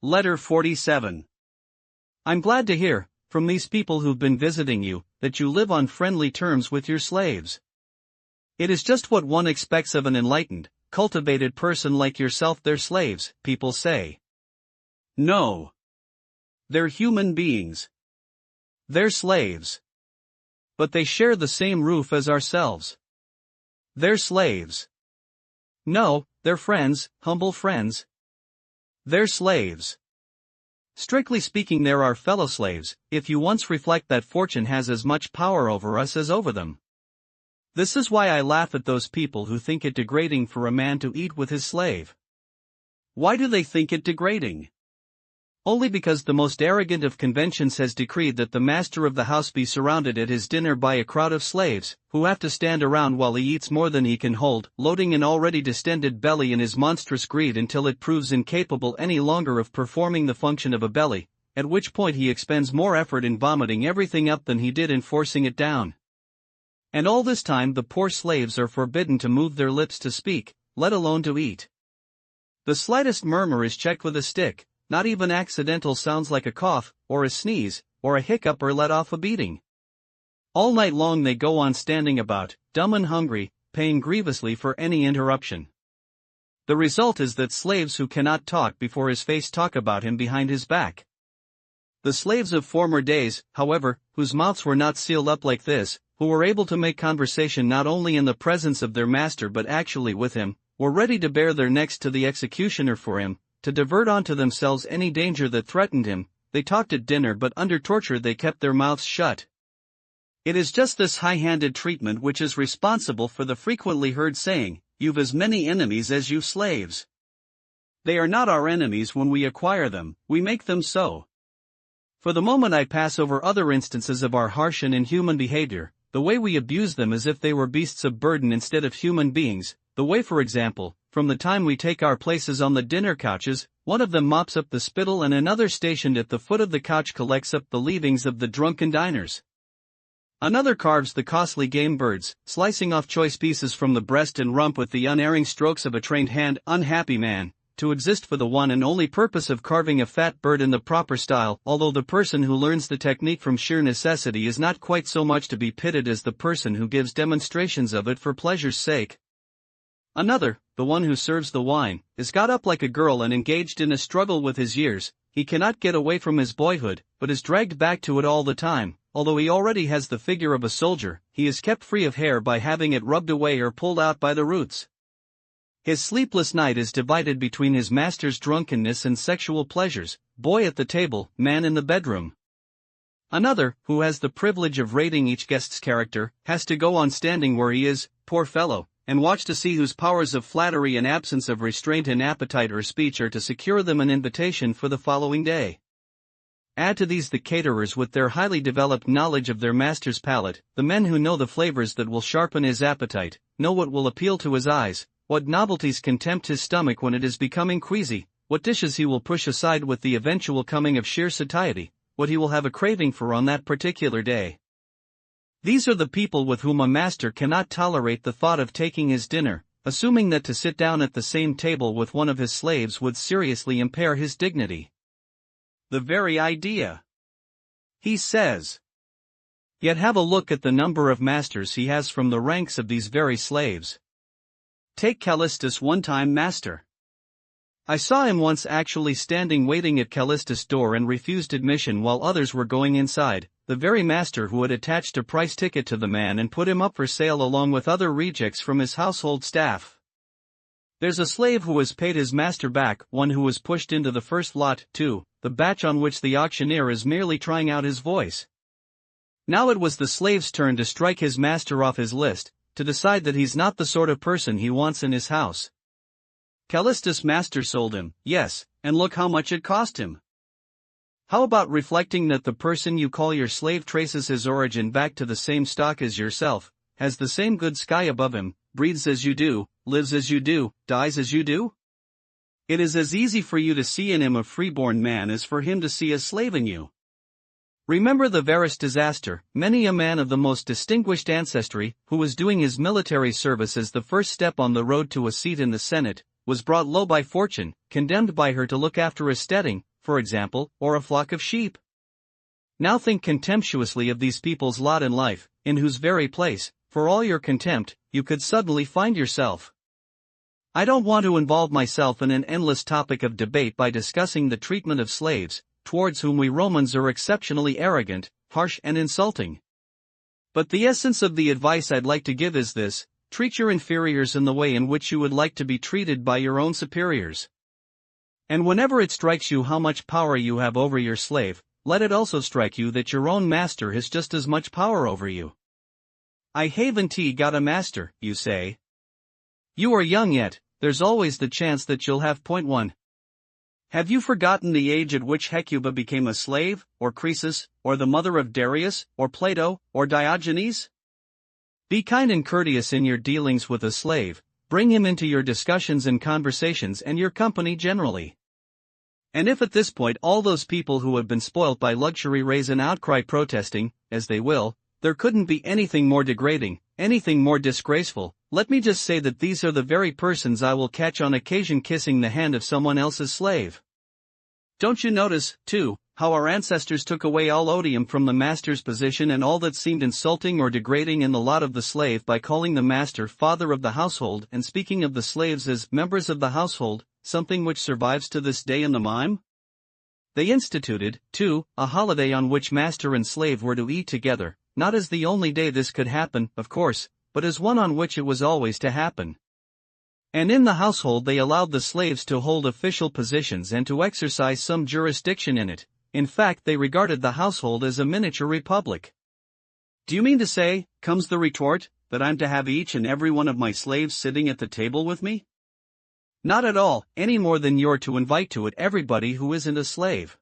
Letter 47. I'm glad to hear, from these people who've been visiting you, that you live on friendly terms with your slaves. It is just what one expects of an enlightened, cultivated person like yourself. They're slaves, people say. No. They're human beings. They're slaves. But they share the same roof as ourselves. They're slaves. No, they're friends, humble friends. They're slaves. Strictly speaking, they're our fellow slaves, if you once reflect that fortune has as much power over us as over them. This is why I laugh at those people who think it degrading for a man to eat with his slave. Why do they think it degrading? Only because the most arrogant of conventions has decreed that the master of the house be surrounded at his dinner by a crowd of slaves, who have to stand around while he eats more than he can hold, loading an already distended belly in his monstrous greed until it proves incapable any longer of performing the function of a belly, at which point he expends more effort in vomiting everything up than he did in forcing it down. And all this time the poor slaves are forbidden to move their lips to speak, let alone to eat. The slightest murmur is checked with a stick. Not even accidental sounds like a cough, or a sneeze, or a hiccup are let off a beating. All night long they go on standing about, dumb and hungry, paying grievously for any interruption. The result is that slaves who cannot talk before his face talk about him behind his back. The slaves of former days, however, whose mouths were not sealed up like this, who were able to make conversation not only in the presence of their master but actually with him, were ready to bare their necks to the executioner for him, to divert onto themselves any danger that threatened him. They talked at dinner, but under torture they kept their mouths shut. It is just this high-handed treatment which is responsible for the frequently heard saying, "You've as many enemies as you've slaves." They are not our enemies when we acquire them, we make them so. For the moment I pass over other instances of our harsh and inhuman behavior, the way we abuse them as if they were beasts of burden instead of human beings, the way, for example, from the time we take our places on the dinner couches, one of them mops up the spittle and another stationed at the foot of the couch collects up the leavings of the drunken diners. Another carves the costly game birds, slicing off choice pieces from the breast and rump with the unerring strokes of a trained hand. Unhappy man, to exist for the one and only purpose of carving a fat bird in the proper style, although the person who learns the technique from sheer necessity is not quite so much to be pitied as the person who gives demonstrations of it for pleasure's sake. Another, the one who serves the wine, is got up like a girl and engaged in a struggle with his years. He cannot get away from his boyhood, but is dragged back to it all the time. Although he already has the figure of a soldier, he is kept free of hair by having it rubbed away or pulled out by the roots. His sleepless night is divided between his master's drunkenness and sexual pleasures, boy at the table, man in the bedroom. Another, who has the privilege of rating each guest's character, has to go on standing where he is, poor fellow, and watch to see whose powers of flattery and absence of restraint in appetite or speech are to secure them an invitation for the following day. Add to these the caterers with their highly developed knowledge of their master's palate, the men who know the flavors that will sharpen his appetite, know what will appeal to his eyes, what novelties can tempt his stomach when it is becoming queasy, what dishes he will push aside with the eventual coming of sheer satiety, what he will have a craving for on that particular day. These are the people with whom a master cannot tolerate the thought of taking his dinner, assuming that to sit down at the same table with one of his slaves would seriously impair his dignity. The very idea! He says. Yet have a look at the number of masters he has from the ranks of these very slaves. Take Callistus, one-time master. I saw him once actually standing waiting at Callistus' door and refused admission while others were going inside, the very master who had attached a price ticket to the man and put him up for sale along with other rejects from his household staff. There's a slave who has paid his master back, one who was pushed into the first lot, too, the batch on which the auctioneer is merely trying out his voice. Now it was the slave's turn to strike his master off his list, to decide that he's not the sort of person he wants in his house. Callistus' master sold him, yes, and look how much it cost him. How about reflecting that the person you call your slave traces his origin back to the same stock as yourself, has the same good sky above him, breathes as you do, lives as you do, dies as you do? It is as easy for you to see in him a freeborn man as for him to see a slave in you. Remember the Varus disaster. Many a man of the most distinguished ancestry, who was doing his military service as the first step on the road to a seat in the Senate, was brought low by fortune, condemned by her to look after a steading, for example, or a flock of sheep? Now think contemptuously of these people's lot in life, in whose very place, for all your contempt, you could suddenly find yourself. I don't want to involve myself in an endless topic of debate by discussing the treatment of slaves, towards whom we Romans are exceptionally arrogant, harsh and insulting. But the essence of the advice I'd like to give is this: treat your inferiors in the way in which you would like to be treated by your own superiors. And whenever it strikes you how much power you have over your slave, let it also strike you that your own master has just as much power over you. I haven't got a master, you say. You are young yet, there's always the chance that you'll have. Point 1. Have you forgotten the age at which Hecuba became a slave, or Croesus, or the mother of Darius, or Plato, or Diogenes? Be kind and courteous in your dealings with a slave, bring him into your discussions and conversations and your company generally. And if at this point all those people who have been spoilt by luxury raise an outcry protesting, as they will, there couldn't be anything more degrading, anything more disgraceful, let me just say that these are the very persons I will catch on occasion kissing the hand of someone else's slave. Don't you notice, too, how our ancestors took away all odium from the master's position and all that seemed insulting or degrading in the lot of the slave by calling the master father of the household and speaking of the slaves as members of the household, something which survives to this day in the mime? They instituted, too, a holiday on which master and slave were to eat together, not as the only day this could happen, of course, but as one on which it was always to happen. And in the household they allowed the slaves to hold official positions and to exercise some jurisdiction in it. In fact, they regarded the household as a miniature republic. Do you mean to say, comes the retort, that I'm to have each and every one of my slaves sitting at the table with me? Not at all, any more than you're to invite to it everybody who isn't a slave.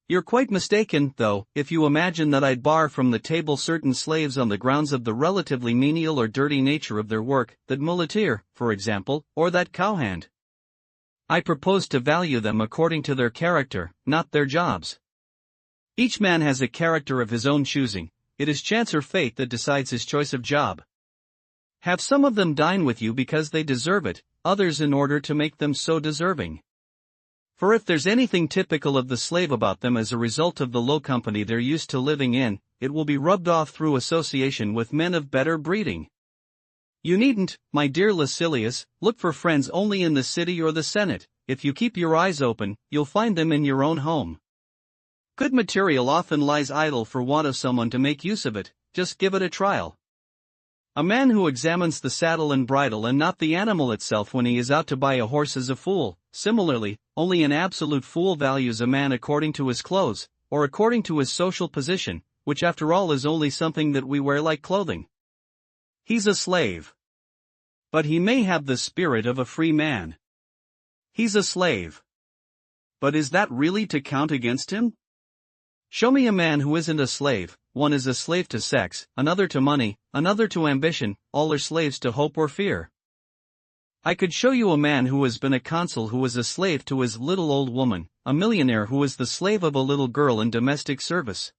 You're quite mistaken, though, if you imagine that I'd bar from the table certain slaves on the grounds of the relatively menial or dirty nature of their work, that muleteer, for example, or that cowhand. I propose to value them according to their character, not their jobs. Each man has a character of his own choosing, it is chance or fate that decides his choice of job. Have some of them dine with you because they deserve it, others in order to make them so deserving. For if there's anything typical of the slave about them as a result of the low company they're used to living in, it will be rubbed off through association with men of better breeding. You needn't, my dear Lucilius, look for friends only in the city or the Senate. If you keep your eyes open, you'll find them in your own home. Good material often lies idle for want of someone to make use of it, just give it a trial. A man who examines the saddle and bridle and not the animal itself when he is out to buy a horse is a fool. Similarly, only an absolute fool values a man according to his clothes, or according to his social position, which after all is only something that we wear like clothing. He's a slave. But he may have the spirit of a free man. He's a slave. But is that really to count against him? Show me a man who isn't a slave. One is a slave to sex, another to money, another to ambition, all are slaves to hope or fear. I could show you a man who has been a consul who was a slave to his little old woman, a millionaire who is the slave of a little girl in domestic service.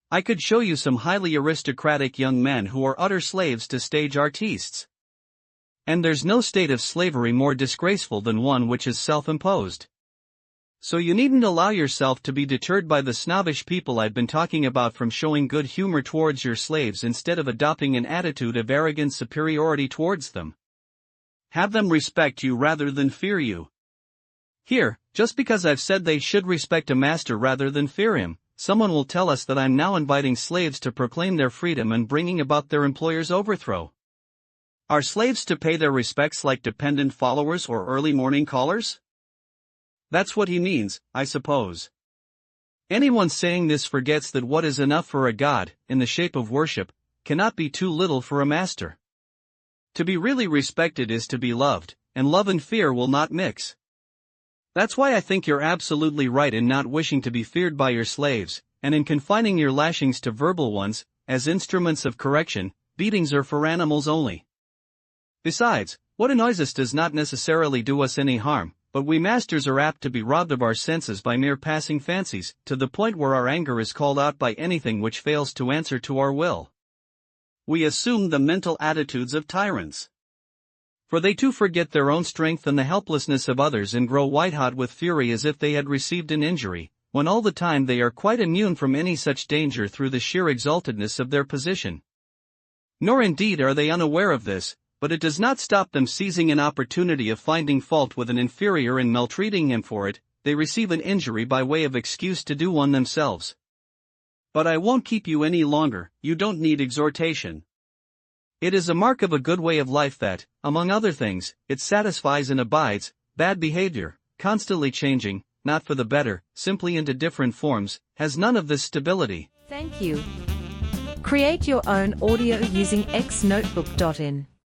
I could show you some highly aristocratic young men who are utter slaves to stage artistes. And there's no state of slavery more disgraceful than one which is self-imposed. So you needn't allow yourself to be deterred by the snobbish people I've been talking about from showing good humor towards your slaves instead of adopting an attitude of arrogant superiority towards them. Have them respect you rather than fear you. Here, just because I've said they should respect a master rather than fear him, someone will tell us that I'm now inviting slaves to proclaim their freedom and bringing about their employer's overthrow. Are slaves to pay their respects like dependent followers or early morning callers? That's what he means, I suppose. Anyone saying this forgets that what is enough for a god, in the shape of worship, cannot be too little for a master. To be really respected is to be loved, and love and fear will not mix. That's why I think you're absolutely right in not wishing to be feared by your slaves, and in confining your lashings to verbal ones, as instruments of correction. Beatings are for animals only. Besides, what annoys us does not necessarily do us any harm, but we masters are apt to be robbed of our senses by mere passing fancies, to the point where our anger is called out by anything which fails to answer to our will. We assume the mental attitudes of tyrants. For they too forget their own strength and the helplessness of others and grow white-hot with fury as if they had received an injury, when all the time they are quite immune from any such danger through the sheer exaltedness of their position. Nor indeed are they unaware of this, but it does not stop them seizing an opportunity of finding fault with an inferior and maltreating him for it. They receive an injury by way of excuse to do one themselves. But I won't keep you any longer, you don't need exhortation. It is a mark of a good way of life that, among other things, it satisfies and abides. Bad behavior, constantly changing, not for the better, simply into different forms, has none of this stability. Thank you. Create your own audio using xnotebook.in.